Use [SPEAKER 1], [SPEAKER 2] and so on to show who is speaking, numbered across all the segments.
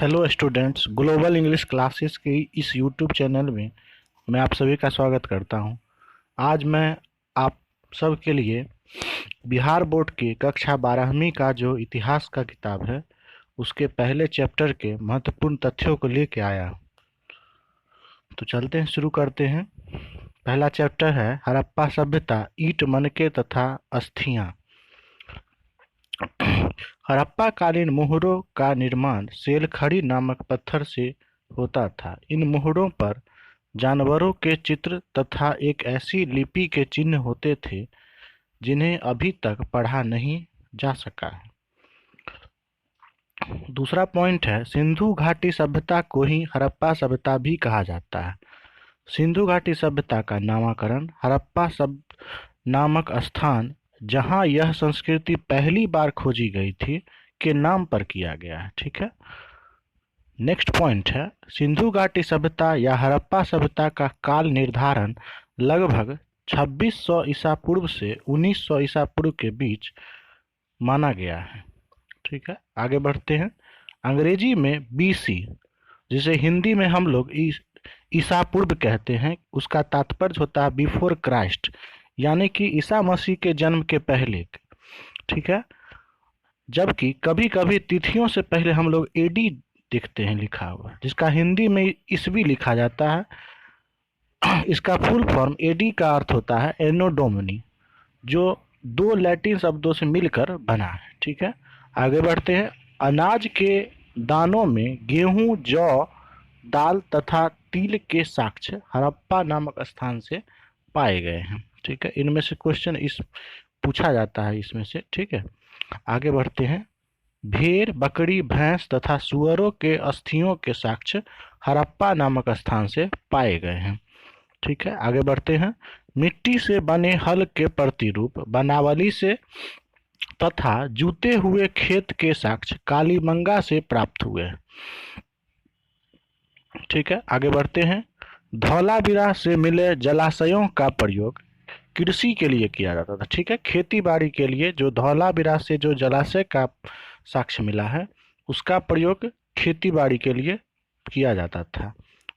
[SPEAKER 1] Hello students, global English classes के इस YouTube channel में मैं आप सभी का स्वागत करता हूं। आज मैं आप सब के लिए बिहार बोर्ड की कक्षा 12वीं का जो इतिहास का किताब है उसके पहले चैप्टर के महत्वपूर्ण तथ्यों को लेके आया हूं। तो चलते हैं, शुरू करते हैं। पहला चैप्टर है हड़प्पा सभ्यता, ईंट, मनके तथा अस्थियां। हड़प्पा कालीन मोहरों का निर्माण सेलखड़ी नामक पत्थर से होता था। इन मोहरों पर जानवरों के चित्र तथा एक ऐसी लिपि के चिन्ह होते थे जिन्हें अभी तक पढ़ा नहीं जा सका है। दूसरा पॉइंट है सिंधु घाटी सभ्यता को ही हड़प्पा सभ्यता भी कहा जाता है। सिंधु घाटी सभ्यता का नामकरण हड़प्पा नामक स्थान जहां यह संस्कृति पहली बार खोजी गई थी के नाम पर किया गया है। ठीक है। नेक्स्ट पॉइंट है सिंधु घाटी सभ्यता या हड़प्पा सभ्यता का काल निर्धारण लगभग 2600 ईसा पूर्व से 1900 ईसा पूर्व के बीच माना गया है। ठीक है, आगे बढ़ते हैं। अंग्रेजी में बीसी, जिसे हिंदी में हम लोग ईसा पूर्व कहते हैं, उसका तात्पर्य होता है बिफोर क्राइस्ट, यानी कि ईसा मसीह के जन्म के पहले। ठीक है, जबकि कभी कभी तिथियों से पहले हम लोग एडी देखते हैं लिखा हुआ, जिसका हिंदी में ईस्वी लिखा जाता है। इसका फुल फॉर्म एडी का अर्थ होता है एनो डोमिनी, जो दो लैटिन शब्दों से मिलकर बना है। ठीक है, आगे बढ़ते हैं। अनाज के दानों में गेहूं, जौ, दाल तथा तिल के साक्ष्य हड़प्पा नामक स्थान से पाए गए हैं। ठीक है, इनमें से क्वेश्चन इस पूछा जाता है इसमें से। ठीक है, आगे बढ़ते हैं। भेड़, बकरी, भैंस तथा सुअरों के अस्थियों के साक्ष्य हड़प्पा नामक स्थान से पाए गए हैं। ठीक है, आगे बढ़ते हैं। मिट्टी से बने हल के प्रतिरूप बनावली से तथा जूते हुए खेत के साक्ष्य कालीमंगा से प्राप्त हुए हैं। ठीक है, आगे बढ़ते हैं। धौलावीरा से मिले जलाशयों का प्रयोग कृषि के लिए किया जाता था। ठीक है, खेती बाड़ी के लिए जो धौलावीरा से जो जलाशय का साक्ष्य मिला है उसका प्रयोग खेती बाड़ी के लिए किया जाता था।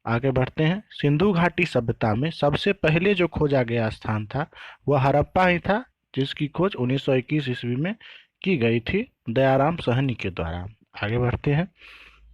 [SPEAKER 1] आगे बढ़ते हैं। सिंधु घाटी सभ्यता में सबसे पहले जो खोजा गया स्थान था वह हड़प्पा ही था, जिसकी खोज 1921 ईस्वी में की गई थी दयाराम साहनी के द्वारा। आगे बढ़ते हैं।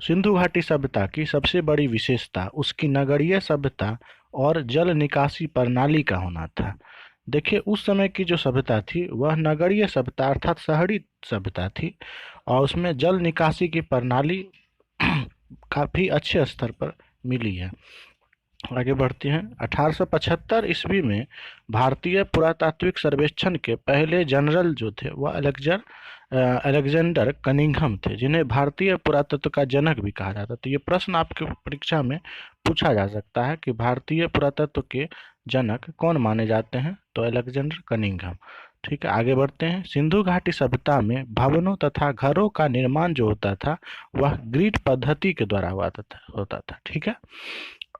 [SPEAKER 1] सिंधु घाटी सभ्यता की सबसे बड़ी विशेषता उसकी नगरीय सभ्यता और जल निकासी प्रणाली का होना था। देखिए, उस समय की जो सभ्यता थी वह नगरीय सभ्यता अर्थात शहरी सभ्यता थी और उसमें जल निकासी की प्रणाली काफ़ी अच्छे स्तर पर मिली है। आगे बढ़ते हैं। 1875 ईस्वी में भारतीय पुरातात्विक सर्वेक्षण के पहले जनरल जो थे वह अलेक्जेंडर कनिंघम थे, जिन्हें भारतीय पुरातत्व का जनक भी कहा जाता है। तो ये प्रश्न आपके परीक्षा में पूछा जा सकता है कि भारतीय पुरातत्व के जनक कौन माने जाते हैं, तो अलेक्जेंडर कनिंघम। ठीक है, आगे बढ़ते हैं। सिंधु घाटी सभ्यता में भवनों तथा घरों का निर्माण जो होता था वह ग्रिड पद्धति के द्वारा होता था। ठीक है,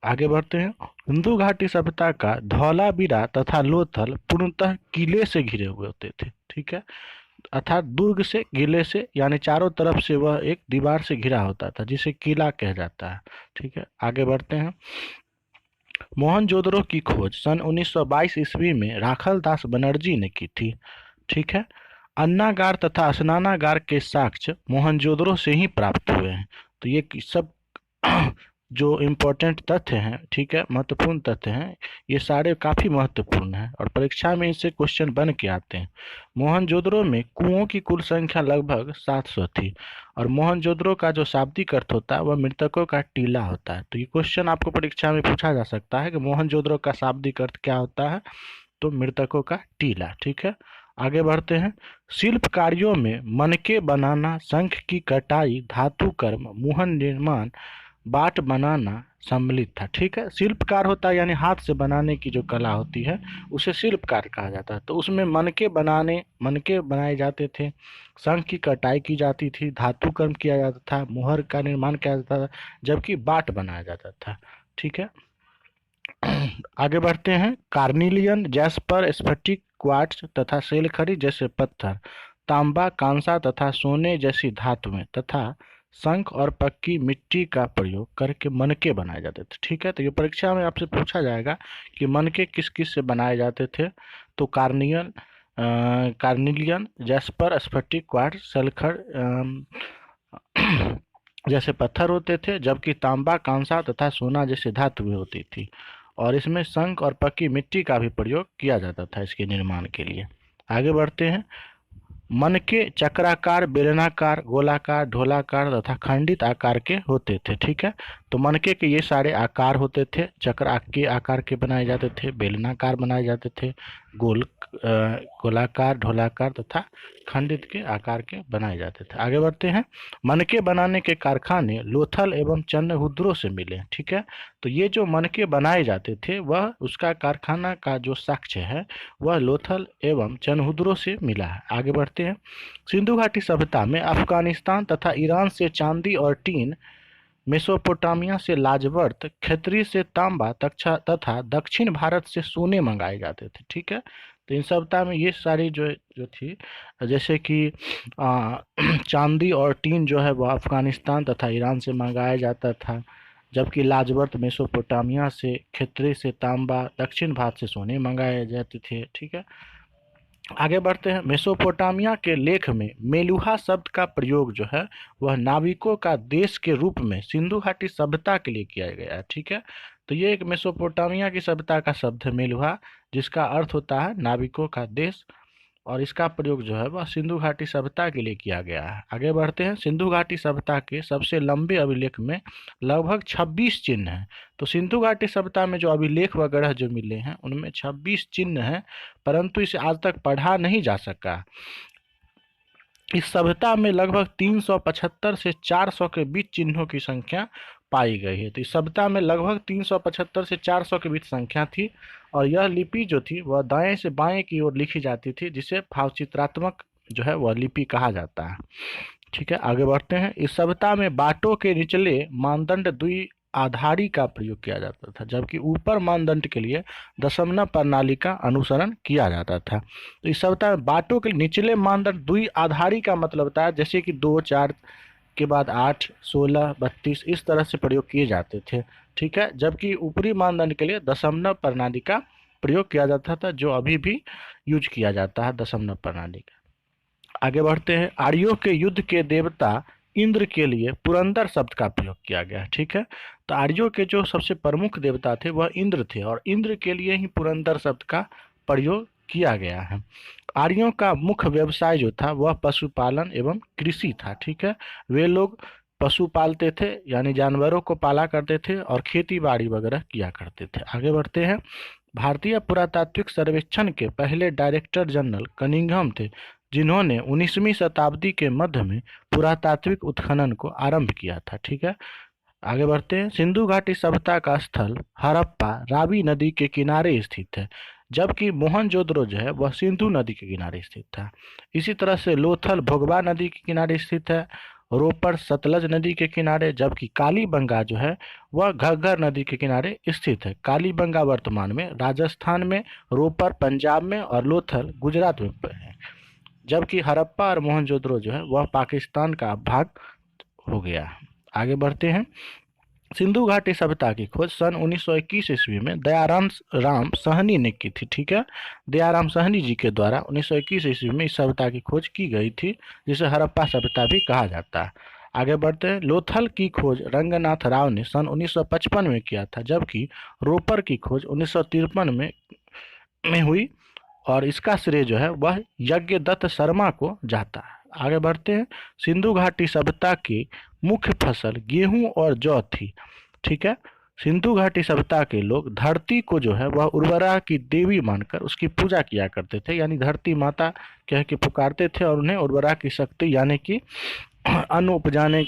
[SPEAKER 1] आगे बढ़ते हैं। सिंधु घाटी सभ्यता का धौलावीरा तथा लोथल पूर्णतः किले से घिरे हुए होते थे। ठीक है, अर्थात दुर्ग से, किले से, यानी चारों तरफ से वह एक दीवार से घिरा होता था, जिसे किला कहा जाता है। ठीक है, आगे बढ़ते हैं। मोहनजोदड़ो की खोज सन 1922 ईस्वी में राखल दास बनर्जी ने की थी। ठीक है, अन्नागार तथा स्नानागार के साक्ष्य मोहनजोदड़ो से ही प्राप्त हुए हैं। तो ये सब जो इम्पोर्टेंट तथ्य हैं, ठीक है, महत्वपूर्ण तथ्य हैं, ये सारे काफ़ी महत्वपूर्ण हैं और परीक्षा में इससे क्वेश्चन बन के आते हैं। मोहनजोदड़ो में कुओं की कुल संख्या लगभग 700 थी और मोहनजोदड़ो का जो शाब्दिक अर्थ होता है वह मृतकों का टीला होता है। तो ये क्वेश्चन आपको परीक्षा में पूछा जा सकता है कि मोहनजोदड़ो का शाब्दिक अर्थ क्या होता है, तो मृतकों का टीला। ठीक है, आगे बढ़ते हैं। शिल्प कार्यों में मनके बनाना, शंख की कटाई, धातु कर्म, मुहन निर्माण, बाट बनाना सम्मिलित था। ठीक है, शिल्पकार होता है यानी हाथ से बनाने की जो कला होती है उसे शिल्पकार कहा जाता है। तो उसमें मनके बनाए जाते थे, शंख की कटाई की जाती थी, धातु कर्म किया जाता था, मुहर का निर्माण किया जाता था, जबकि बाट बनाया जाता था। ठीक है, आगे बढ़ते हैं। कार्निलियन, जैस्पर, स्फटिक, क्वार्ट्ज तथा सेलखड़ी जैसे पत्थर, तांबा, कांसा तथा सोने जैसी धातुएं तथा शंख और पक्की मिट्टी का प्रयोग करके मनके बनाए जाते थे। ठीक है, तो ये परीक्षा में आपसे पूछा जाएगा कि मनके किस किस से बनाए जाते थे। तो कार्निलियन, जैस्पर, स्फटिक, क्वार्ट्ज, सल्फर जैसे पत्थर होते थे, जबकि तांबा, कांसा तथा सोना जैसे धातुएं होती थी। और इसमें शंख और पक्की मिट्टी का भी प्रयोग किया जाता था इसके निर्माण के लिए। आगे बढ़ते हैं। मनके चक्राकार, बेलनाकार, गोलाकार, ढोलाकार तथा खंडित आकार के होते थे। ठीक है, तो मनके के ये सारे आकार होते थे। चक्र के आकार के बनाए जाते थे, बेलनाकार बनाए जाते थे, गोलाकार, ढोलाकार तथा खंडित के आकार के बनाए जाते थे। आगे बढ़ते हैं। मनके बनाने के कारखाने लोथल एवं चंद्रहुद्रो से मिले। ठीक है, तो ये जो मनके बनाए जाते थे वह उसका कारखाना का जो साक्ष्य है वह लोथल एवं चनहुद्रो से मिला है। आगे बढ़ते हैं। सिंधु घाटी सभ्यता में अफगानिस्तान तथा ईरान से चांदी और टीन, मेसोपोटामिया से लाजवर्त, खत्री से तांबा तथा दक्षिण भारत से सोने मंगाए जाते थे। ठीक है, तो इन सभ्यता में ये सारी जो जो थी, जैसे कि चांदी और टीन जो है वह अफगानिस्तान तथा ईरान से मंगाया जाता था, जबकि लाजवर्त मेसोपोटामिया से, खत्री से तांबा, दक्षिण भारत से सोने मंगाए जाते थे। ठीक है, आगे बढ़ते हैं। मेसोपोटामिया के लेख में मेलुहा शब्द का प्रयोग जो है वह नाविकों का देश के रूप में सिंधु घाटी सभ्यता के लिए किया गया है। ठीक है, तो ये एक मेसोपोटामिया की सभ्यता का शब्द है मेलुहा, जिसका अर्थ होता है नाविकों का देश, और इसका प्रयोग जो है वह सिंधु घाटी सभ्यता के लिए किया गया है। आगे बढ़ते हैं। सिंधु घाटी सभ्यता के सबसे लंबे अभिलेख में लगभग 26 चिन्ह हैं। तो सिंधु घाटी सभ्यता में जो अभिलेख वगैरह जो मिले हैं उनमें 26 चिन्ह हैं, परंतु इसे आज तक पढ़ा नहीं जा सका। इस सभ्यता में लगभग 375 से 400 के बीच चिन्हों की संख्या पाई गई है। तो इस सभ्यता में लगभग 375 से 400 के बीच संख्या थी, और यह लिपि जो थी वह दाएं से बाएं की ओर लिखी जाती थी, जिसे भावचित्रात्मक जो है वह लिपि कहा जाता है। ठीक है, आगे बढ़ते हैं। इस सभ्यता में बाटों के निचले मानदंड द्वि आधारी का प्रयोग किया जाता था, जबकि ऊपर मानदंड के लिए दशमलव प्रणाली का अनुसरण किया जाता था। तो इस सभ्यता में बाटों के निचले मानदंड द्वि आधारी का मतलब होता है जैसे कि 2, 4 के बाद 8, 16, 32 इस तरह से प्रयोग किए जाते थे। ठीक है, जबकि ऊपरी मानदंड के लिए दशमलव प्रणाली का प्रयोग किया जाता था, जो अभी भी यूज किया जाता है दशमलव प्रणाली का। आगे बढ़ते हैं। आर्यों के युद्ध के देवता इंद्र के लिए पुरंदर शब्द का प्रयोग किया गया है। ठीक है, तो आर्यों के जो सबसे प्रमुख देवता थे वह इंद्र थे, और इंद्र के लिए ही पुरंदर शब्द का प्रयोग किया गया है। आर्यों का मुख्य व्यवसाय जो था वह पशुपालन एवं कृषि था। ठीक है, वे लोग पशु पालते थे, यानी जानवरों को पाला करते थे, और खेती बाड़ी वगैरह किया करते थे। आगे बढ़ते हैं। भारतीय पुरातात्विक सर्वेक्षण के पहले डायरेक्टर जनरल कनिंघम थे, जिन्होंने 19वीं शताब्दी के मध्य में पुरातात्विक उत्खनन को आरंभ किया था। ठीक है, आगे बढ़ते हैं। सिंधु घाटी सभ्यता का स्थल हड़प्पा रावी नदी के किनारे स्थित है, जबकि मोहनजोदड़ो जो है वह सिंधु नदी के किनारे स्थित था। इसी तरह से लोथल भोगबा नदी के किनारे स्थित है, रोपड़ सतलज नदी के किनारे, जबकि कालीबंगा जो है वह घग्गर नदी के किनारे स्थित है। कालीबंगा वर्तमान में राजस्थान में, रोपड़ पंजाब में और लोथल गुजरात में है, जबकि हड़प्पा और मोहनजोदड़ो जो है वह पाकिस्तान का भाग हो गया। आगे बढ़ते हैं। सिंधु घाटी सभ्यता की खोज सन 1921 ईस्वी में दयाराम साहनी ने की थी। ठीक है, दयाराम साहनी जी के द्वारा 1921 ईस्वी में इस सभ्यता की खोज की गई थी, जिसे हड़प्पा सभ्यता भी कहा जाता है। आगे बढ़ते हैं। लोथल की खोज रंगनाथ राव ने सन 1955 में किया था, जबकि रोपर की खोज 1953 में हुई, और इसका श्रेय जो है वह यज्ञदत्त शर्मा को जाता है। आगे बढ़ते हैं। सिंधु घाटी सभ्यता की मुख्य फसल गेहूं और जौ थी। ठीक है, सिंधु घाटी सभ्यता के लोग धरती को जो है वह उर्वरा की देवी मानकर उसकी पूजा किया करते थे, यानी धरती माता कह के पुकारते थे, और उन्हें उर्वरा की शक्ति यानी कि अन्न उपजाने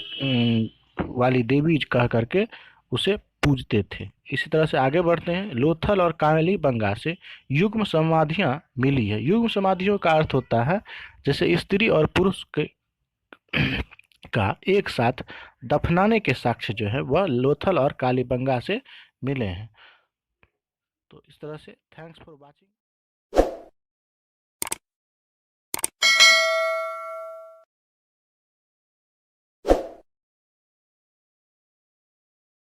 [SPEAKER 1] वाली देवी कह करके उसे पूजते थे। इसी तरह से आगे बढ़ते हैं। लोथल और कालीबंगा से युग्म समाधियां मिली है। युग्म समाधियों का अर्थ होता है जैसे स्त्री और पुरुष के का एक साथ दफनाने के साक्ष्य जो है वह लोथल और कालीबंगा से मिले हैं। तो इस तरह से थैंक्स फॉर वाचिंग।